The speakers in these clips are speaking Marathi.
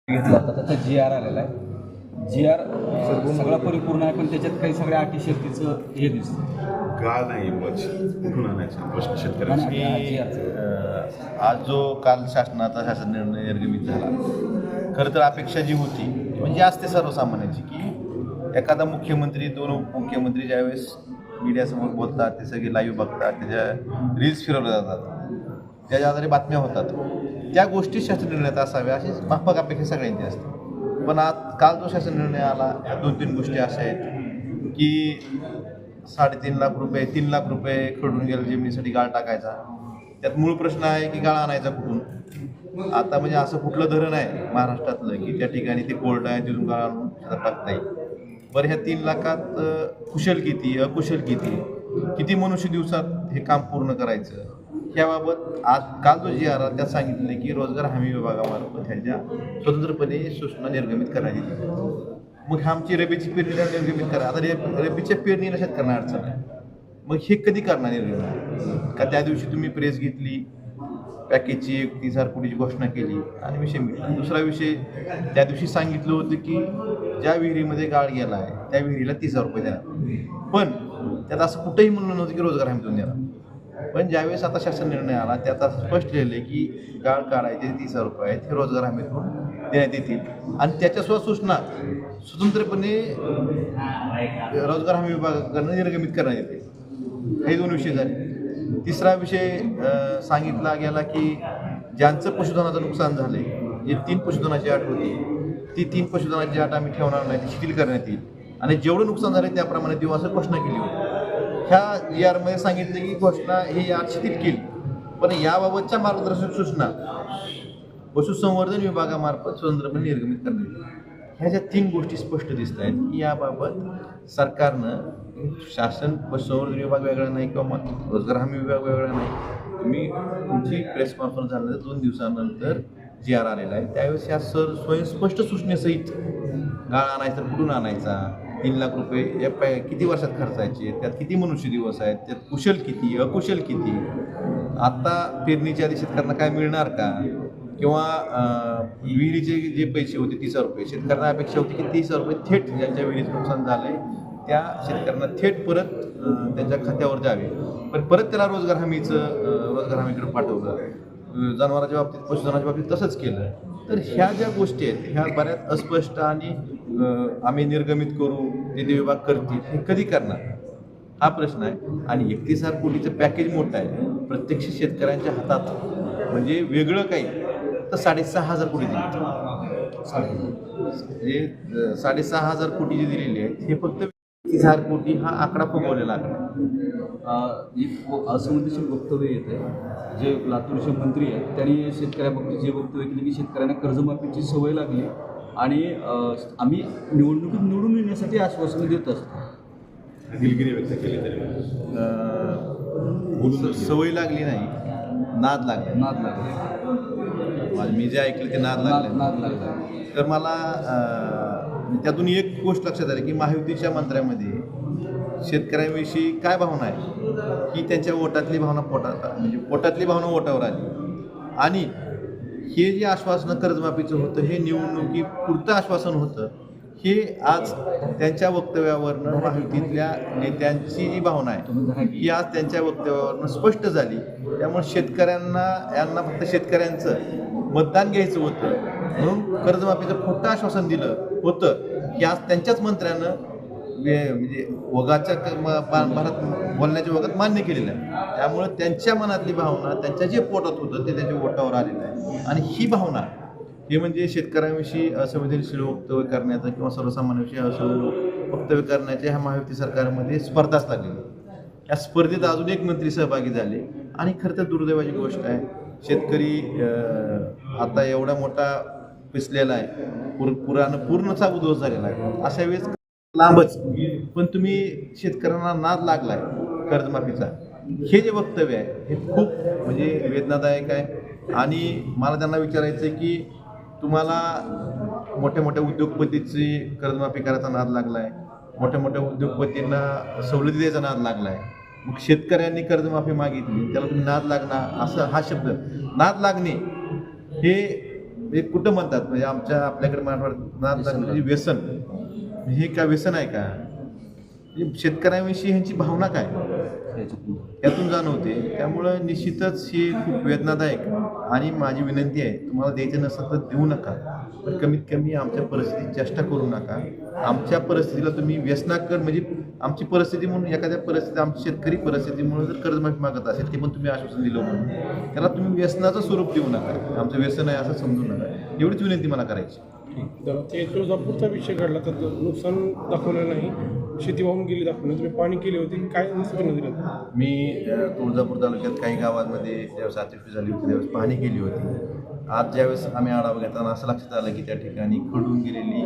घेतला होता त्याचा GR आलेला आहे. GR सगळा परिपूर्ण आहे, पण त्याच्यात काही सगळ्या अटी शर्तीचं हे दिसतं. का नाही कुठून आणायचा प्रश्न शेतकऱ्यांचा. आज जो काल शासन निर्णय निर्गमित झाला, खरं तर अपेक्षा जी होती म्हणजे असते सर्वसामान्यांची की एखादा मुख्यमंत्री, दोन उपमुख्यमंत्री ज्यावेळेस मीडियासमोर बोलतात, ते सगळे लाईव्ह बघतात, त्याच्या रील्स फिरवल्या जातात, त्याच्या आधारे बातम्या होतात, त्या गोष्टी शासन निर्णयात असाव्या अशी माफक अपेक्षा सगळ्यांची असते. पण आज काल जो शासन निर्णय आला, ह्या 2-3 गोष्टी अशा आहेत की 3.5 लाख रुपये, 3 लाख रुपये खरडून गेल्या जमिनीसाठी गाळ टाकायचा. त्यात मूळ प्रश्न आहे की गाळ आणायचा कुठून. आता म्हणजे असं कुठलं धरण आहे महाराष्ट्रातलं की त्या ठिकाणी ते कोर्ट आहे, तिथून गाळ आणून टाकता येईल. बरं, ह्या 3 लाखात कुशल किती, अकुशल किती मनुष्य दिवसात हे काम पूर्ण करायचं, याबाबत आज काल जो GR आला त्यात सांगितले की रोजगार हमी विभागामार्फत ह्याच्या स्वतंत्रपणे सूचना निर्गमित करण्यात येतील. मग आमची रबीची पेरणी निर्गमित करा. आता रबीच्या पेरणीला शेतकऱ्यांना अडचण आहे, मग हे कधी करणार निर्गमित? का त्या दिवशी तुम्ही प्रेस घेतली, पॅकेजची 31,000 कोटीची घोषणा केली आणि विषय मिळला. दुसरा विषय, त्या दिवशी सांगितलं होतं की ज्या विहिरीमध्ये गाळ गेला आहे त्या विहिरीला 30,000 रुपये देणार, पण त्यात असं कुठंही म्हणलं नव्हतं की रोजगार हमीतून देणार. पण ज्यावेळेस आता शासन निर्णय आला त्यात असं स्पष्ट लिहिलं की गाळ काढायचे 30,000 रुपये आहेत, हे रोजगार हमीतून देण्यात येतील आणि त्याच्यासोबत सूचना स्वतंत्रपणे रोजगार हमी विभागाकडून निर्गमित करण्यात येते. हे 2 विषय झाले. तिसरा विषय सांगितला गेला की ज्यांचं पशुधनाचं नुकसान झालं आहे, जे 3 पशुधनाची अट होती, ती 3 पशुधनाची अट आम्ही ठेवणार नाही, ती शिथिल करण्यात येईल आणि जेवढं नुकसान झालं त्याप्रमाणे देऊ असं घोषणा केली होती. ह्या GR मध्ये सांगितलं की घोषणा ही अट शिथिल केली, पण याबाबतच्या मार्गदर्शक सूचना पशुसंवर्धन विभागामार्फत स्वतंत्रपणे निर्गमित करण्यात येईल. ह्या ज्या 3 गोष्टी स्पष्ट दिसत आहेत की याबाबत सरकारनं, शासन पशुसंवर्धन विभाग वेगळा नाही किंवा रोजगार हमी विभाग वेगळा नाही, तुम्ही तुमची प्रेस कॉन्फरन्स झाल्यानंतर 2 दिवसानंतर GR आलेला आहे, त्यावेळेस या स्वयंस्पष्ट सूचनेसहित गाळ आणायचा तर कुठून आणायचा, 3 लाख रुपये या किती वर्षात खर्चायचे, त्यात किती मनुष्य दिवस आहेत, त्यात कुशल किती, अकुशल किती, आता पेरणीच्या आधी शेतकऱ्यांना काय मिळणार का, किंवा विहिरीचे जे पैसे होते 30,000 रुपये, शेतकऱ्यांना अपेक्षा होती की 30,000 रुपये थेट ज्यांच्या विहिरीचं नुकसान झालं आहे त्या शेतकऱ्यांना थेट परत त्यांच्या खात्यावर जावे, पण परत त्याला रोजगार हमीकडे पाठवलं. जनावरांच्या बाबतीत, पशुधनाच्या बाबतीत तसंच केलं. तर ह्या ज्या गोष्टी आहेत ह्या बऱ्याच अस्पष्ट आणि आम्ही निर्गमित करू, ते विभाग करतील, हे कधी करणार हा प्रश्न आहे. आणि 31,000 कोटीचं पॅकेज मोठं आहे, प्रत्यक्ष शेतकऱ्यांच्या हातात म्हणजे वेगळं काही तर 6,500 कोटी दिली, म्हणजे 6,500 कोटी जे दिलेली आहेत हे फक्त 31,000 कोटी हा आकडा फुगवलेला आकडा. एक असंवेदनशील वक्तव्य येत आहे. जे लातूरचे मंत्री आहेत त्यांनी शेतकऱ्याबाबतीत जे वक्तव्य केले की शेतकऱ्यांना कर्जमाफीची सवय लागली आणि आम्ही निवडणुकीत निवडून येण्यासाठी आश्वासन देत असतो. दिलगिरी व्यक्त केली तरी सवय लागली नाही, नाद लागला. मी जे ऐकलं ते नाद लागला. तर मला त्यातून एक गोष्ट लक्षात आली की महायुतीच्या मंत्र्यामध्ये शेतकऱ्यांविषयी काय भावना आहे की त्यांच्या वोटातली भावना म्हणजे पोटातली भावना वोटावर आली आणि हे जे आश्वासन कर्जमाफीचं होतं हे निवडणुकीपुरतं आश्वासन होतं, हे आज त्यांच्या वक्तव्यावरनं महायुतीतल्या नेत्यांची जी भावना आहे ही आज त्यांच्या वक्तव्यावरनं स्पष्ट झाली. त्यामुळे यांना फक्त शेतकऱ्यांचं मतदान घ्यायचं होतं म्हणून कर्जमाफीचं खोटं आश्वासन दिलं होतं की आज त्यांच्याच मंत्र्यानं म्हणजे वगाच्या भारत बोलण्याच्या वगात मान्य केलेलं आहे. त्यामुळे त्यांच्या मनातली भावना, त्यांच्या जे पोटात होतं ते त्यांच्या पोटावर आलेलं आहे आणि ही भावना हे म्हणजे शेतकऱ्यांविषयी असंवेदनशील वक्तव्य करण्याचं किंवा सर्वसामान्यांविषयी असंवेदनशील वक्तव्य करण्याच्या ह्या महायुती सरकारमध्ये स्पर्धाच लागलेली. या स्पर्धेत अजून एक मंत्री सहभागी झाले आणि खरं तर दुर्दैवाची गोष्ट आहे, शेतकरी आता एवढा मोठा पिसलेला आहे, पूर्णचा उद्ध्वस्त झालेला आहे. अशा वेळेस लांबच, पण तुम्ही शेतकऱ्यांना नाद लागलाय कर्जमाफीचा, हे जे वक्तव्य आहे हे खूप म्हणजे वेदनादायक आहे. आणि मला त्यांना विचारायचं आहे की तुम्हाला मोठ्या मोठ्या उद्योगपतीची कर्जमाफी करायचा नाद लागला आहे, मोठ्या मोठ्या उद्योगपतींना सवलती द्यायचा नाद लागला आहे, मग शेतकऱ्यांनी कर्जमाफी मागितली त्याला तुम्ही नाद लागणार, असं हा शब्द नाद लागणे हे म्हणजे कुठं म्हणतात म्हणजे आपल्याकडे मराठवाड्यात म्हणजे व्यसन हे का व्यसन आहे का म्हणजे शेतकऱ्यांविषयी ह्यांची भावना काय यातून जाणवते. त्यामुळं निश्चितच ही खूप वेदनादायक आणि माझी विनंती आहे तुम्हाला द्यायचं नसेल तर देऊ नका, पण कमीत कमी आमच्या परिस्थितीची चेष्टा करू नका. आमच्या परिस्थितीला तुम्ही व्यसनाकर म्हणजे आमची परिस्थिती म्हणून एखाद्या परिस्थिती आमची शेतकरी परिस्थितीमुळे जर कर्जमाफी मागत असेल ते पण तुम्ही आश्वासन दिलं होतं, त्याला तुम्ही व्यसनाचं स्वरूप देऊ नका, आमचं व्यसन आहे असं समजू नका, एवढीच विनंती मला करायची. ते तुळजापूरचा विषय घडला तर नुकसान दाखवलं नाही, शेती वाहून गेली दाखवलं, तुम्ही पाणी केली होती, काय सूचना दिल्या? मी तुळजापूर तालुक्यात काही गावांमध्ये ज्यावेळेस अतिवृष्टी झाली होती त्यावेळेस पाहणी केली होती. आज ज्यावेळेस आम्ही आढावा घेताना असं लक्षात आलं की त्या ठिकाणी खडून गेलेली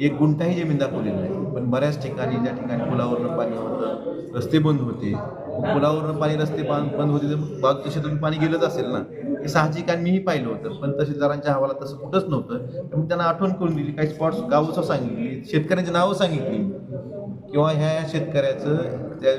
1 गुंठाही जमीन दाखवलेली नाही, पण बऱ्याच ठिकाणी ज्या ठिकाणी पुलावरनं पाणी होतं, रस्ते बंद होते, पुलावरनं पाणी रस्ते बंद होते तर बाजू तसे तुम्ही पाणी गेलंच असेल ना, हे साहजिक आणि मीही पाहिलं होतं. पण तहसीलदारांच्या अहवालात तसं कुठंच नव्हतं. त्यामुळे त्यांना आठवण करून दिली, काही स्पॉट्स गावचं सांगितली, शेतकऱ्यांची नावं सांगितली किंवा ह्या शेतकऱ्याचं त्या